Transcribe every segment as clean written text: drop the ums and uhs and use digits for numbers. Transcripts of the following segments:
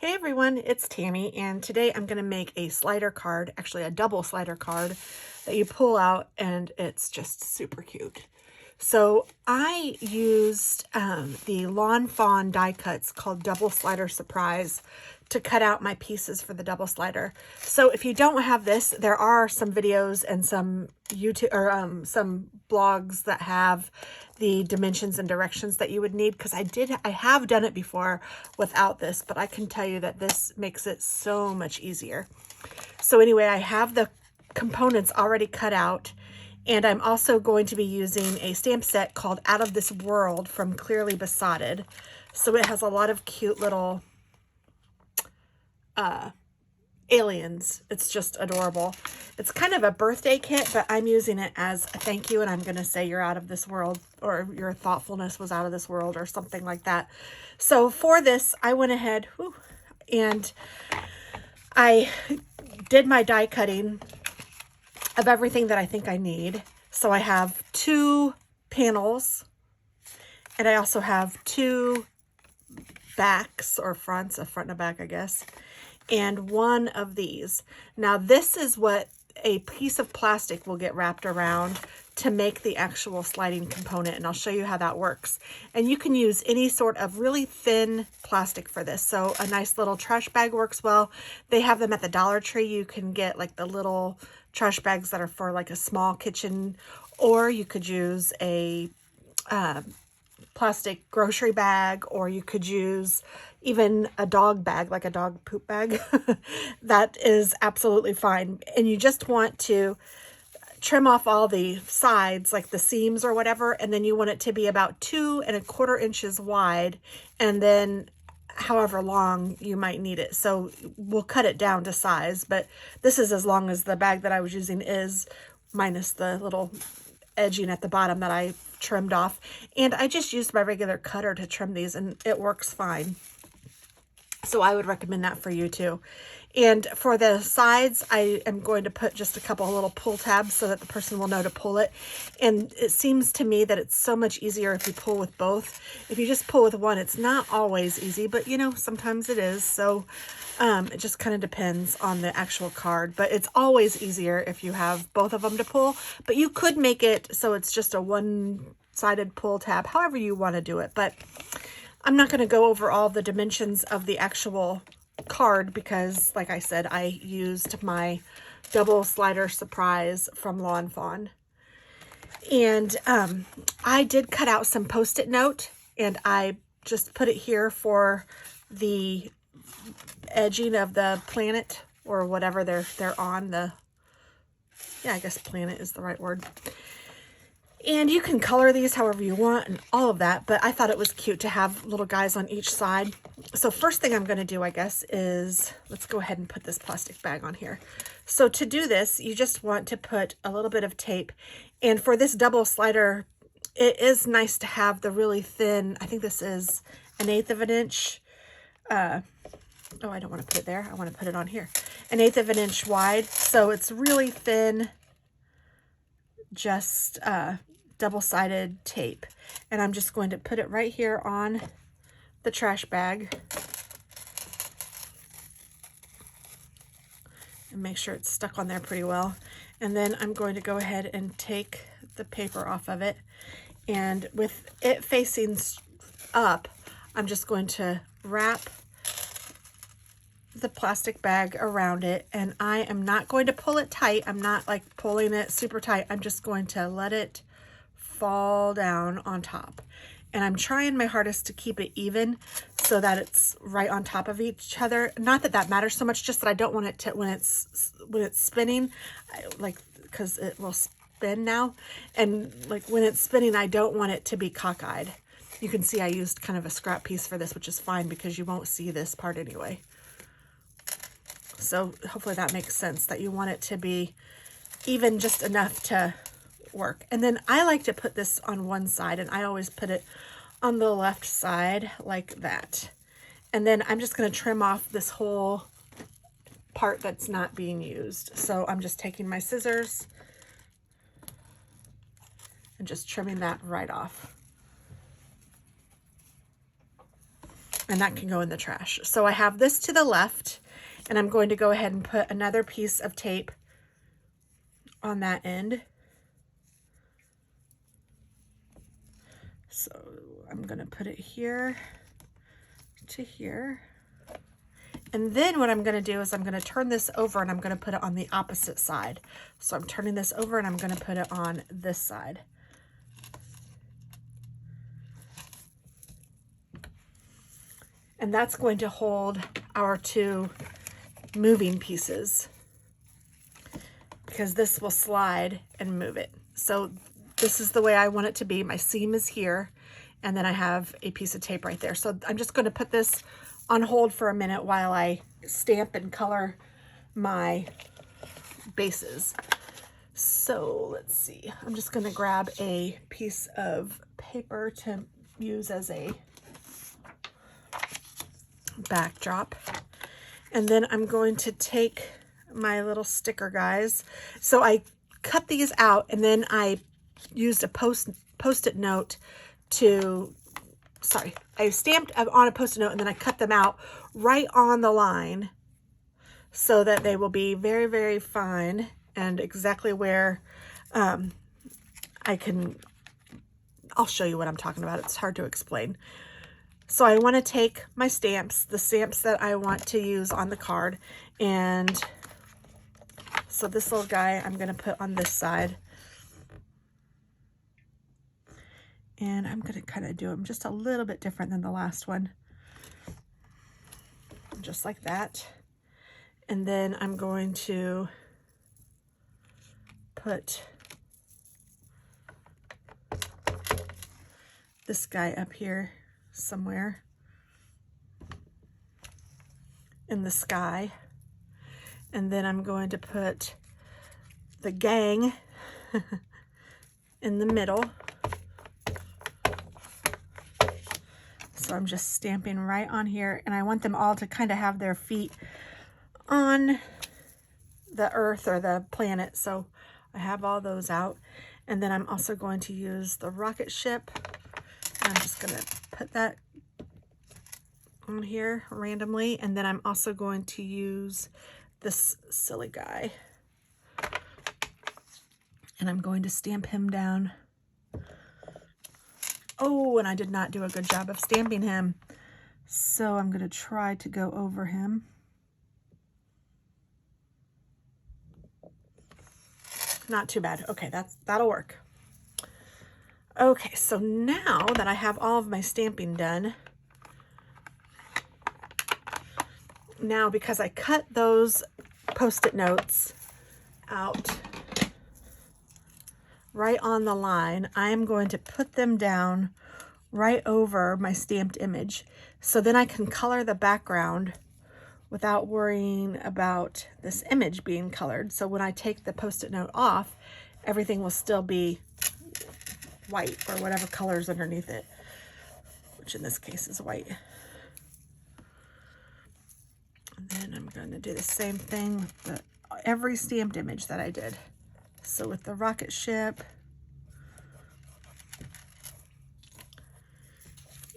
Hey everyone, it's Tammy, and today I'm going to make a slider card, actually a double slider card that you pull out, and it's just super cute. So I used the Lawn Fawn die cuts called Double Slider Surprise to cut out my pieces for the double slider. So if you don't have this, there are some videos and some YouTube or some blogs that have the dimensions and directions that you would need, because I have done it before without this, but I can tell you that this makes it so much easier. So anyway, I have the components already cut out, and I'm also going to be using a stamp set called Out of This World from Clearly Besotted. So it has a lot of cute little aliens. It's just adorable. It's kind of a birthday kit, but I'm using it as a thank you, and I'm going to say you're out of this world, or your thoughtfulness was out of this world, or something like that. So for this, I went ahead and I did my die cutting of everything that I think I need. So I have 2 panels, and I also have 2 backs or fronts, a front and a back, I guess, and 1 of these. Now this is what a piece of plastic will get wrapped around to make the actual sliding component, and I'll show you how that works. And you can use any sort of really thin plastic for this. So a nice little trash bag works well. They have them at the Dollar Tree. You can get like the little trash bags that are for like a small kitchen, or you could use a plastic grocery bag, or you could use even a dog bag, like a dog poop bag. That is absolutely fine. And you just want to trim off all the sides, like the seams or whatever, and then you want it to be about 2 1/4 inches wide, and then however long you might need it. So we'll cut it down to size, but this is as long as the bag that I was using is, minus the little edging at the bottom that I trimmed off. And I just used my regular cutter to trim these, and it works fine. So I would recommend that for you too. And for the sides, I am going to put just a couple of little pull tabs so that the person will know to pull it. And it seems to me that it's so much easier if you pull with both. If you just pull with one, it's not always easy, but you know, sometimes it is. So it just kind of depends on the actual card, but it's always easier if you have both of them to pull. But you could make it so it's just a one-sided pull tab, however you want to do it. But I'm not going to go over all the dimensions of the actual card because, like I said, I used my double slider surprise from Lawn Fawn. And I did cut out some Post-it note, and I just put it here for the edging of the planet, or whatever they're on. Yeah, I guess planet is the right word. And you can color these however you want and all of that, but I thought it was cute to have little guys on each side. So first thing I'm going to do, I guess, is let's go ahead and put this plastic bag on here. So to do this, you just want to put a little bit of tape. And for this double slider, it is nice to have the really thin, I think this is 1/8 of an inch. Oh, I don't want to put it there. I want to put it on here. 1/8 of an inch wide. So it's really thin, just double-sided tape. And I'm just going to put it right here on the trash bag and make sure it's stuck on there pretty well. And then I'm going to go ahead and take the paper off of it, and with it facing up, I'm just going to wrap the plastic bag around it, and I am not going to pull it tight. I'm not like pulling it super tight. I'm just going to let it fall down on top, and I'm trying my hardest to keep it even so that it's right on top of each other. Not that that matters so much, just that I don't want it to, when it's spinning, like, because it will spin now, and like when it's spinning, I don't want it to be cockeyed. You can see I used kind of a scrap piece for this, which is fine because you won't see this part anyway. So hopefully that makes sense, that you want it to be even just enough to work. And then I like to put this on one side, and I always put it on the left side like that. And then I'm just going to trim off this whole part that's not being used. So I'm just taking my scissors and just trimming that right off. and that can go in the trash. So I have this to the left, and I'm going to go ahead and put another piece of tape on that end. So I'm going to put it here to here. And then what I'm going to do is I'm going to turn this over and I'm going to put it on the opposite side. So I'm turning this over and I'm going to put it on this side. And that's going to hold our two moving pieces, because this will slide and move it. So this is the way I want it to be. My seam is here, and then I have a piece of tape right there. So I'm just going to put this on hold for a minute while I stamp and color my bases. So let's see. I'm just going to grab a piece of paper to use as a backdrop. And then I'm going to take my little sticker guys. So I cut these out, and then I used a post-it note to, sorry, I stamped on a post-it note and then I cut them out right on the line so that they will be very, very fine and exactly where I'll show you what I'm talking about. It's hard to explain. So I want to take my stamps, the stamps that I want to use on the card, and so this little guy I'm going to put on this side. And I'm going to kind of do them just a little bit different than the last one. Just like that. And then I'm going to put this guy up here somewhere in the sky. And then I'm going to put the gang in the middle. So I'm just stamping right on here, and I want them all to kind of have their feet on the earth or the planet. So I have all those out. And then I'm also going to use the rocket ship. I'm just going to put that on here randomly. And then I'm also going to use this silly guy. And I'm going to stamp him down. Oh, and I did not do a good job of stamping him. So I'm going to try to go over him. Not too bad. Okay, that'll work. Okay, so now that I have all of my stamping done, now because I cut those post-it notes out right on the line, I am going to put them down right over my stamped image. So then I can color the background without worrying about this image being colored. So when I take the post-it note off, everything will still be white or whatever color's underneath it, which in this case is white. And then I'm going to do the same thing with every stamped image that I did. So with the rocket ship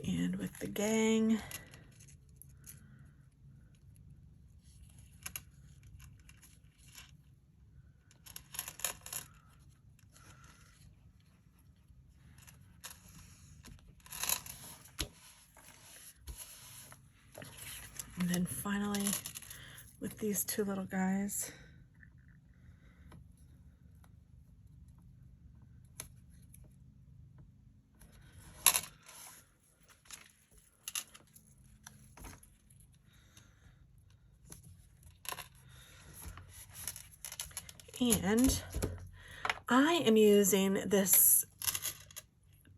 and with the gang, and then finally with these two little guys. And I am using this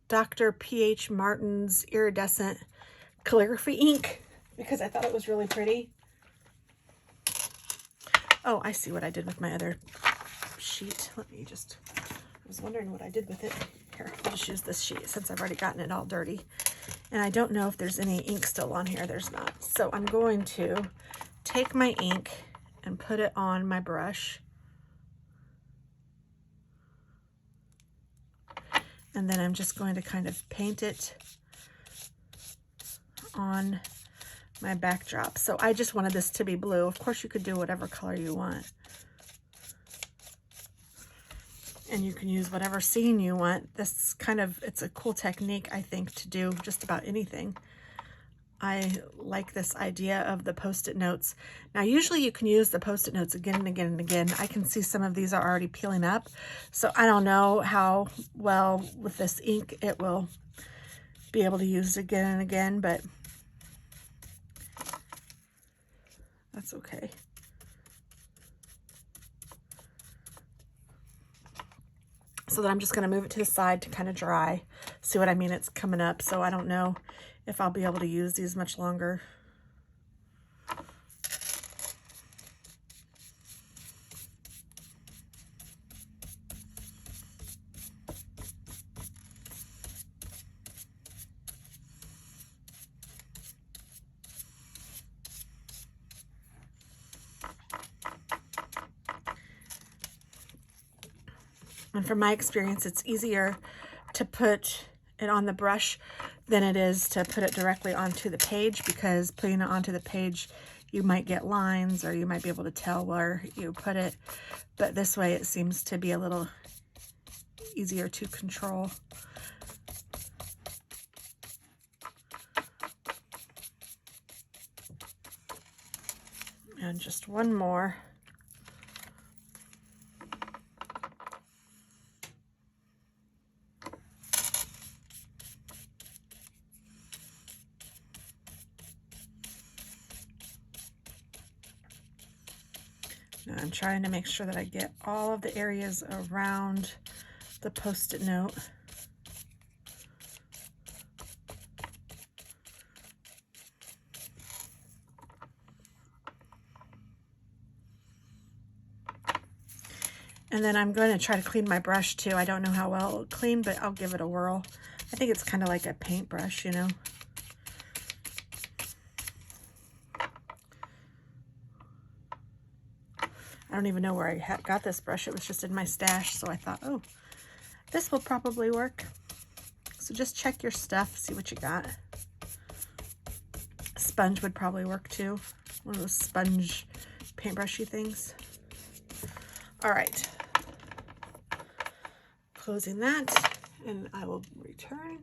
Dr. P.H. Martin's iridescent calligraphy ink because I thought it was really pretty. Oh, I see what I did with my other sheet. Let me just, I was wondering what I did with it. Here, I'll just use this sheet since I've already gotten it all dirty. And I don't know if there's any ink still on here. There's not. So I'm going to take my ink and put it on my brush. And then I'm just going to kind of paint it on my backdrop. So I just wanted this to be blue. Of course, you could do whatever color you want. And you can use whatever scene you want. This kind of, it's a cool technique, I think, to do just about anything. I like this idea of the Post-it notes. Now, usually you can use the Post-it notes again and again and again. I can see some of these are already peeling up. So I don't know how well with this ink it will be able to use it again and again, but that's okay. So then I'm just going to move it to the side to kind of dry. See what I mean? It's coming up, so I don't know if I'll be able to use these much longer. And from my experience, it's easier to put it on the brush than it is to put it directly onto the page, because putting it onto the page, you might get lines or you might be able to tell where you put it. But this way it seems to be a little easier to control. And just one more. Now I'm trying to make sure that I get all of the areas around the Post-it note. And then I'm going to try to clean my brush too. I don't know how well it'll clean, but I'll give it a whirl. I think it's kind of like a paintbrush, you know. I don't even know where I got this brush. It was just in my stash, so I thought, oh, this will probably work. So just check your stuff, see what you got. A sponge would probably work too. One of those sponge paintbrushy things. All right. Closing that, and I will return.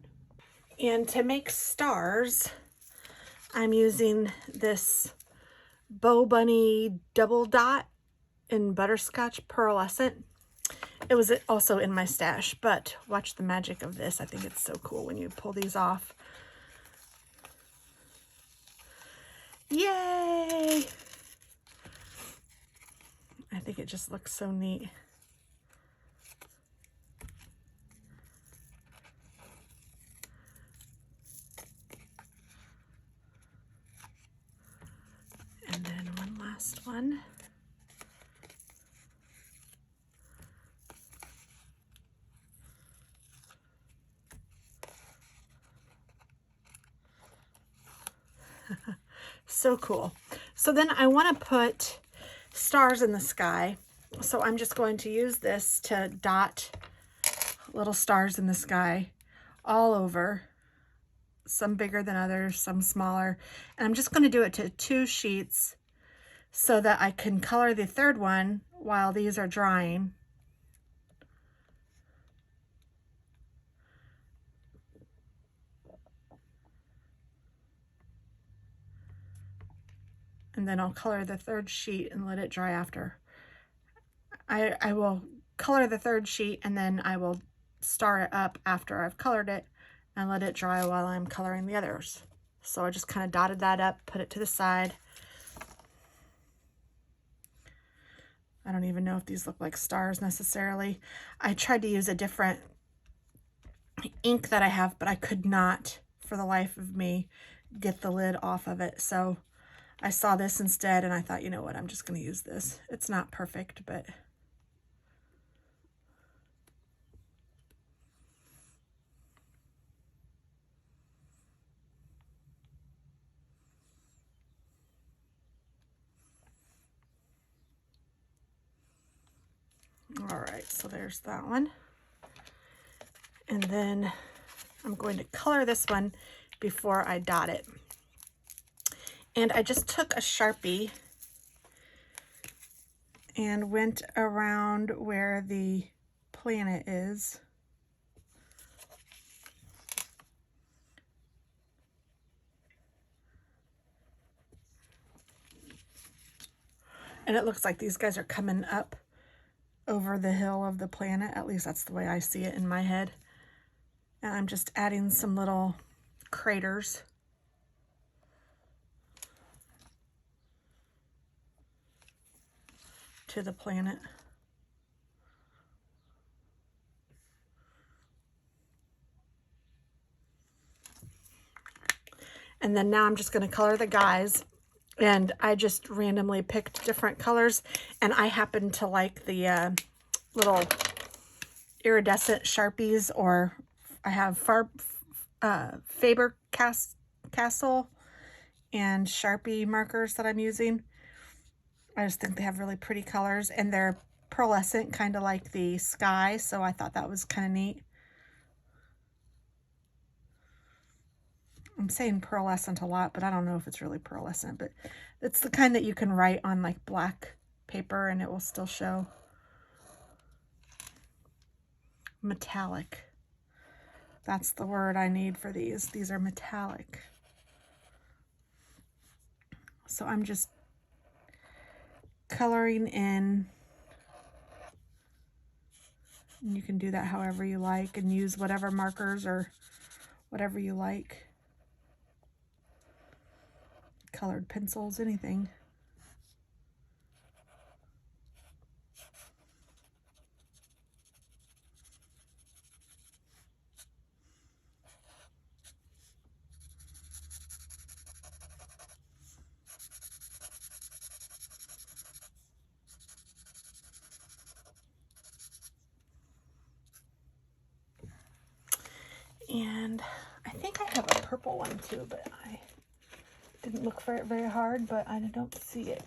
And to make stars, I'm using this Bow Bunny double dot in Butterscotch Pearlescent. It was also in my stash, but watch the magic of this. I think it's so cool when you pull these off. Yay! I think it just looks so neat. And then one last one. So cool. So then I want to put stars in the sky. So I'm just going to use this to dot little stars in the sky all over. Some bigger than others, some smaller. And I'm just going to do it to 2 sheets so that I can color the third one while these are drying. And then I'll color the third sheet and let it dry after. I will color the third sheet and then I will star it up after I've colored it and let it dry while I'm coloring the others. So I just kind of dotted that up, put it to the side. I don't even know if these look like stars necessarily. I tried to use a different ink that I have, but I could not, for the life of me, get the lid off of it. So I saw this instead and I thought, you know what, I'm just going to use this. It's not perfect, but all right, so there's that one. And then I'm going to color this one before I dot it. And I just took a Sharpie and went around where the planet is. And it looks like these guys are coming up over the hill of the planet. At least that's the way I see it in my head. And I'm just adding some little craters. To the planet. And then now I'm just going to color the guys. And I just randomly picked different colors. And I happen to like the little iridescent Sharpies, or I have Faber-Castell and Sharpie markers that I'm using. I just think they have really pretty colors, and they're pearlescent, kind of like the sky, so I thought that was kind of neat. I'm saying pearlescent a lot, but I don't know if it's really pearlescent, but it's the kind that you can write on like black paper and it will still show. Metallic. That's the word I need for these. These are metallic. So I'm just coloring in. And you can do that however you like and use whatever markers or whatever you like. Colored pencils, anything. And I think I have a purple one too, but I didn't look for it very hard, but I don't see it.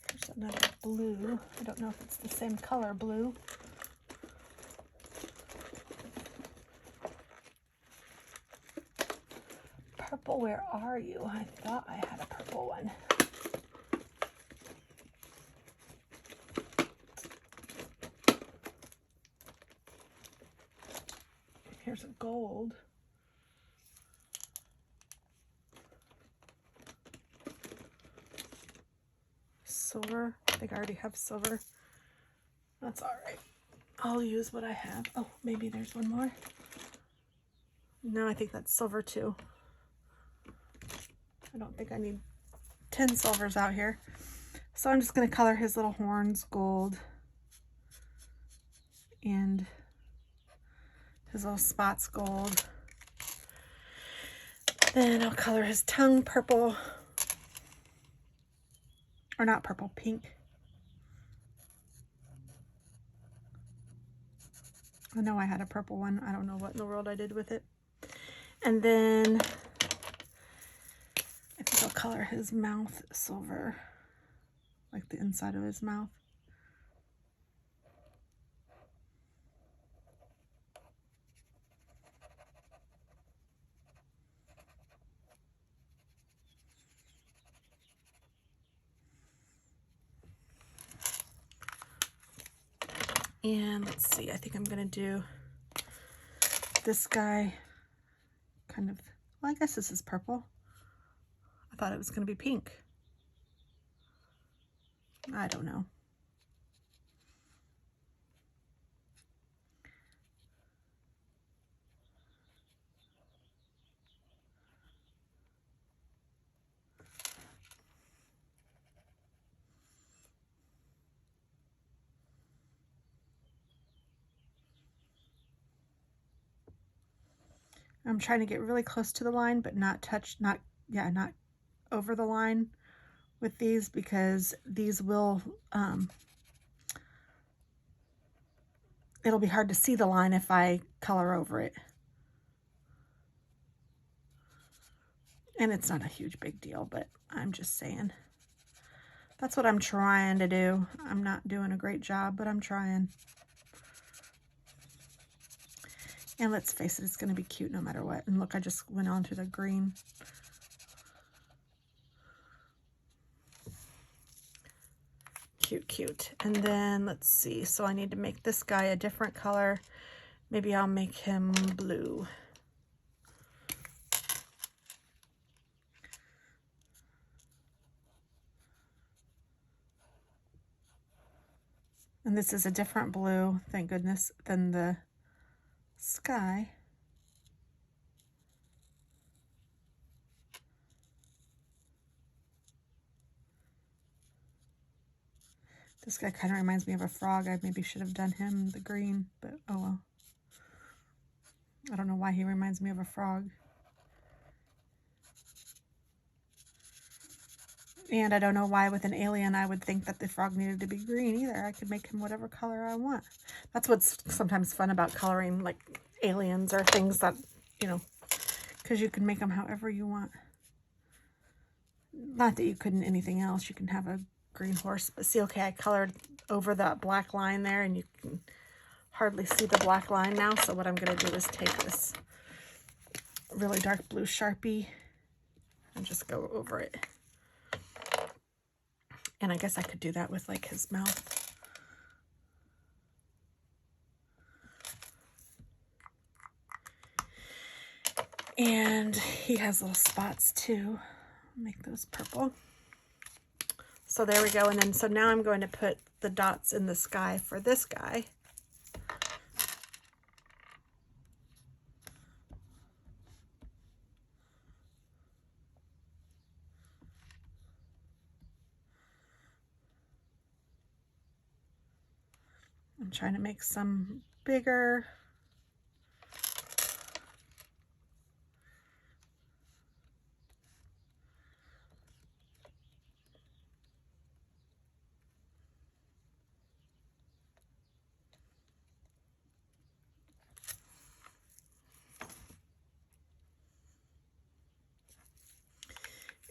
Here's another blue. I don't know if it's the same color blue. Purple, where are you? I thought I had a purple one. Here's a gold. Silver. I think I already have silver. That's all right. I'll use what I have. Oh, maybe there's one more. No, I think that's silver too. I don't think I need 10 silvers out here. So I'm just going to color his little horns gold. And his little spots gold. Then I'll color his tongue purple. Or not purple, pink. I know I had a purple one. I don't know what in the world I did with it. And then I think I'll color his mouth silver. Like the inside of his mouth. And let's see, I think I'm going to do this guy kind of, well, I guess this is purple. I thought it was going to be pink. I don't know. I'm trying to get really close to the line, but not over the line with these, because these will, it'll be hard to see the line if I color over it. And it's not a huge big deal, but I'm just saying. That's what I'm trying to do. I'm not doing a great job, but I'm trying. And let's face it, it's going to be cute no matter what. And look, I just went on to the green. Cute, cute. And then let's see. So I need to make this guy a different color. Maybe I'll make him blue. And this is a different blue, thank goodness, than the sky. This guy kind of reminds me of a frog. I maybe should have done him the green, but oh well. I don't know why he reminds me of a frog. And I don't know why with an alien I would think that the frog needed to be green either. I could make him whatever color I want. That's what's sometimes fun about coloring like aliens or things that, you know, because you can make them however you want. Not that you couldn't anything else. You can have a green horse, but see, okay, I colored over that black line there and you can hardly see the black line now. So what I'm going to do is take this really dark blue Sharpie and just go over it. And I guess I could do that with like his mouth. And he has little spots too. Make those purple. So there we go. And then so now I'm going to put the dots in the sky for this guy. I'm trying to make some bigger.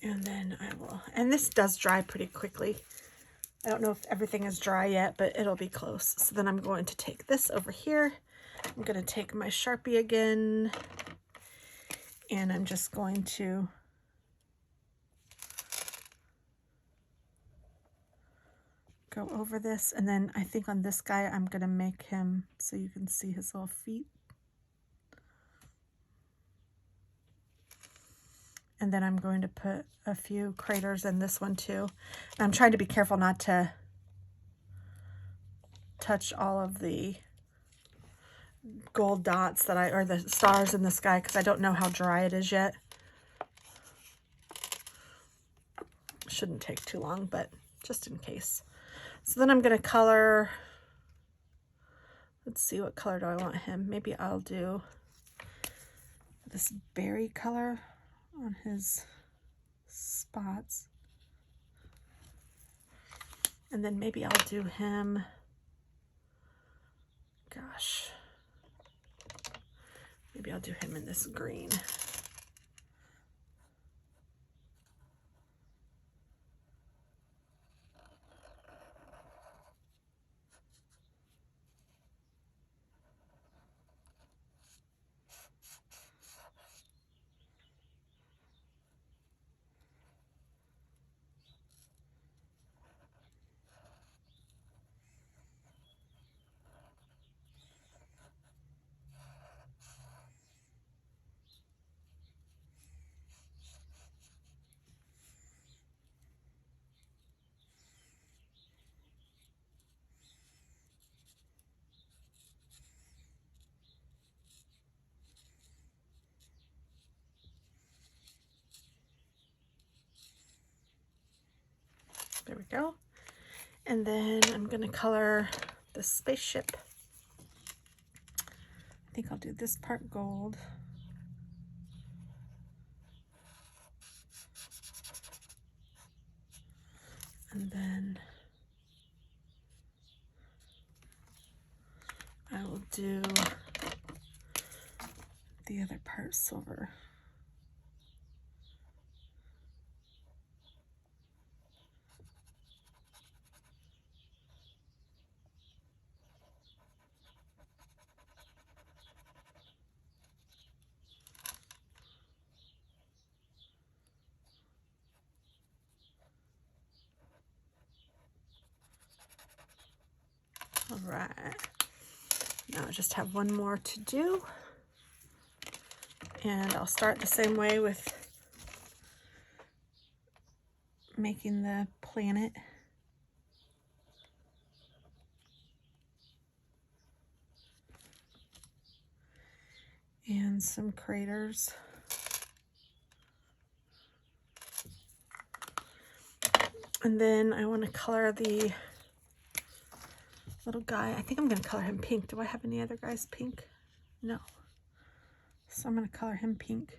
And then I will, and this does dry pretty quickly. I don't know if everything is dry yet, but it'll be close. So then I'm going to take this over here. I'm going to take my Sharpie again, and I'm just going to go over this. And then I think on this guy, I'm going to make him so you can see his little feet. And then I'm going to put a few craters in this one too. And I'm trying to be careful not to touch all of the gold dots that or the stars in the sky, because I don't know how dry it is yet. Shouldn't take too long, but just in case. So then I'm going to color, let's see, what color do I want him? Maybe I'll do this berry color on his spots. And then maybe I'll do him, gosh, maybe I'll do him in this green. There we go. And then I'm going to color the spaceship. I think I'll do this part gold. And then I will do the other part silver. right. Now I just have one more to do. And I'll start the same way with making the planet. And some craters. And then I want to color the little guy. I think I'm going to color him pink. Do I have any other guys pink? No. So I'm going to color him pink.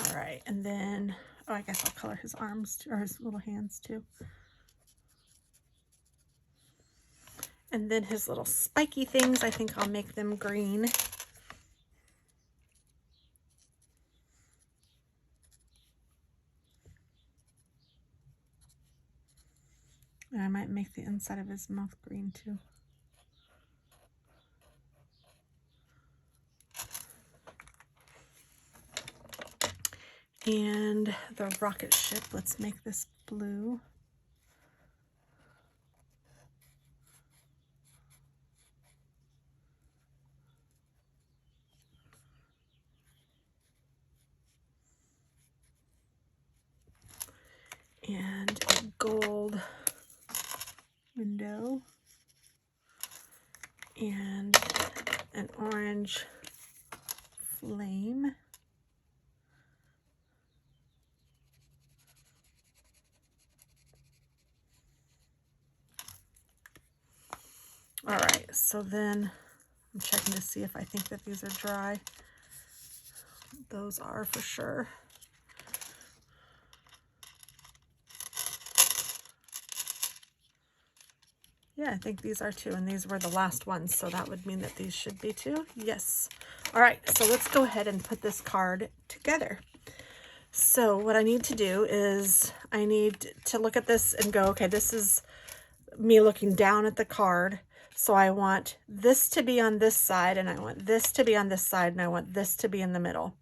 All right, and then, oh, I guess I'll color his arms too, or his little hands too. And then his little spiky things, I think I'll make them green. And I might make the inside of his mouth green too. And the rocket ship, let's make this blue. And a gold window. And an orange flame. All right, so then I'm checking to see if I think that these are dry. Those are for sure. Yeah, I think these are too, and these were the last ones, so that would mean that these should be too. Yes. All right, so let's go ahead and put this card together. So what I need to do is I need to look at this and go, okay, this is me looking down at the card. So I want this to be on this side, and I want this to be on this side, and I want this to be in the middle.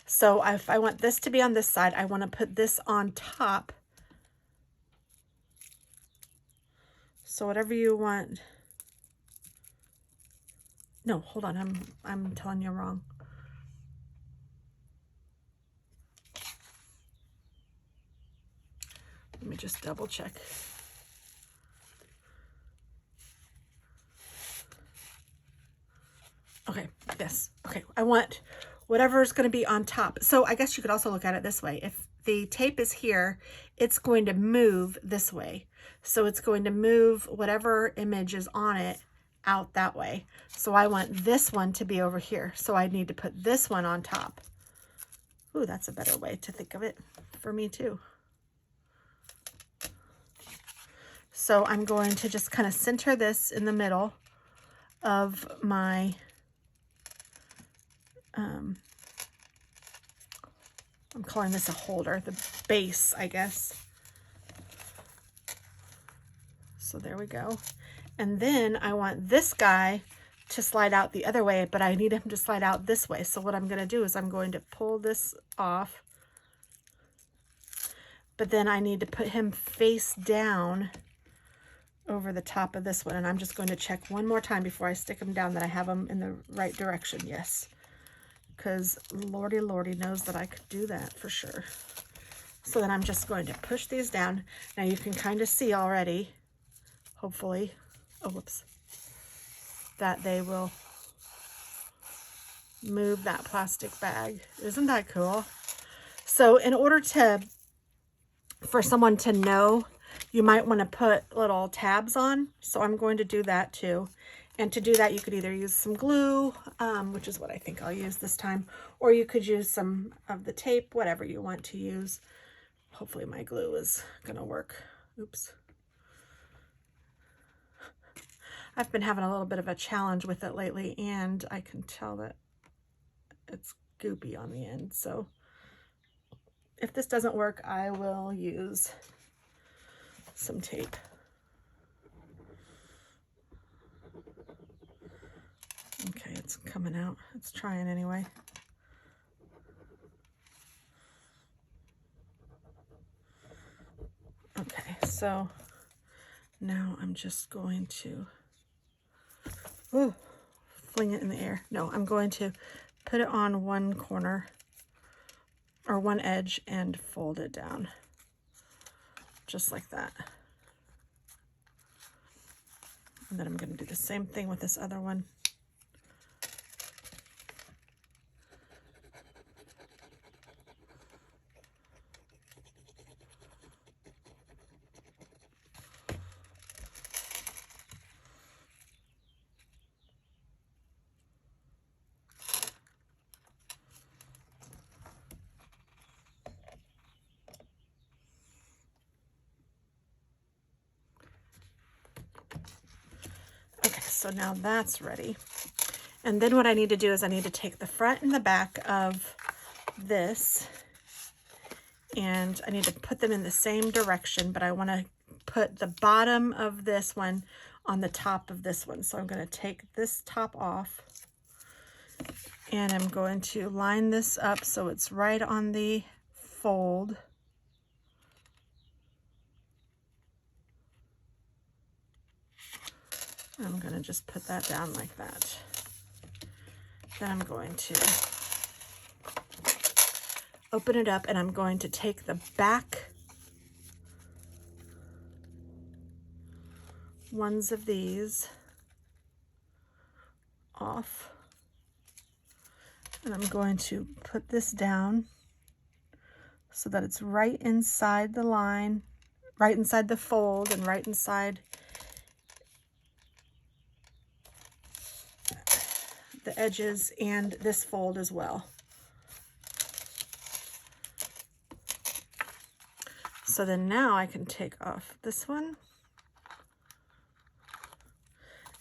So if I want this to be on this side, I want to put this on top. So whatever you want. No, hold on. I'm telling you wrong. Let me just double check. Okay, yes. Okay, I want whatever is going to be on top. So I guess you could also look at it this way. If the tape is here, it's going to move this way. So it's going to move whatever image is on it out that way. So I want this one to be over here. So I need to put this one on top. Ooh, that's a better way to think of it for me too. So I'm going to just kind of center this in the middle of my I'm calling this a holder, the base, I guess. So there we go. And then I want this guy to slide out the other way, but I need him to slide out this way. So what I'm going to do is I'm going to pull this off, but then I need to put him face down over the top of this one. And I'm just going to check one more time before I stick him down that I have him in the right direction. Yes. Because Lordy knows that I could do that for sure. So then I'm just going to push these down. Now you can kind of see already, hopefully, oh whoops, that they will move that plastic bag. Isn't that cool? So in order to for someone to know, you might want to put little tabs on. So I'm going to do that too. And to do that, you could either use some glue, which is what I think I'll use this time, or you could use some of the tape, whatever you want to use. Hopefully my glue is going to work. Oops. I've been having a little bit of a challenge with it lately, and I can tell that it's goopy on the end. So if this doesn't work, I will use some tape. Okay, it's coming out. It's trying anyway. Okay, so now I'm just going to fling it in the air. No, I'm going to put it on one corner or one edge and fold it down just like that. And then I'm going to do the same thing with this other one. Okay, so now that's ready. And then what I need to do is I need to take the front and the back of this, and I need to put them in the same direction, but I want to put the bottom of this one on the top of this one. So I'm going to take this top off, and I'm going to line this up so it's right on the fold. I'm going to just put that down like that. Then I'm going to open it up, and I'm going to take the back ones of these off, and I'm going to put this down so that it's right inside the line, right inside the fold, and right inside the edges and this fold as well. So then now I can take off this one,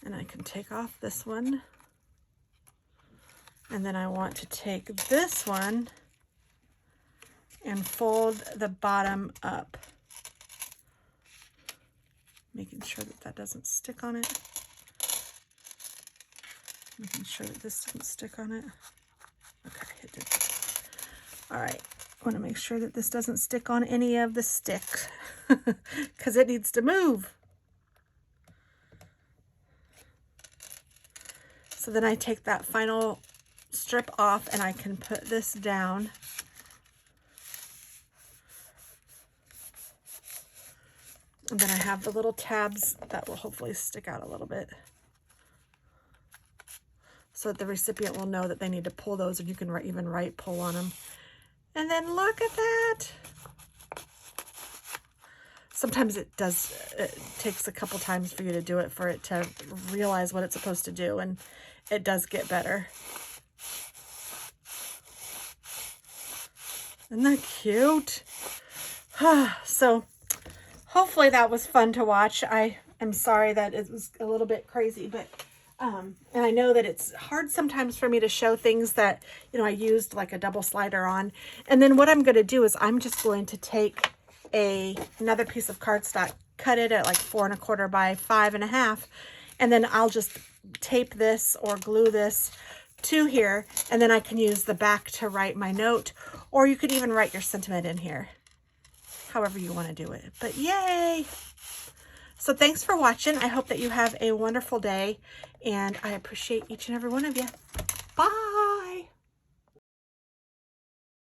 and I can take off this one, and then I want to take this one and fold the bottom up, making sure that that doesn't stick on it. Making sure that this didn't stick on it. Okay, it did. All right, I want to make sure that this doesn't stick on any of the sticks because it needs to move. So then I take that final strip off, and I can put this down. And then I have the little tabs that will hopefully stick out a little bit, so that the recipient will know that they need to pull those, and you can even write pull on them. And then look at that. Sometimes it takes a couple times for you to do it for it to realize what it's supposed to do, and it does get better. Isn't that cute? So hopefully that was fun to watch. I am sorry that it was a little bit crazy, but and I know that it's hard sometimes for me to show things that, you know, I used like a double slider on. And then what I'm going to do is I'm just going to take another piece of cardstock, cut it at like 4 1/4 by 5 1/2, and then I'll just tape this or glue this to here, and then I can use the back to write my note, or you could even write your sentiment in here, however you want to do it. But yay! So thanks for watching. I hope that you have a wonderful day, and I appreciate each and every one of you. Bye!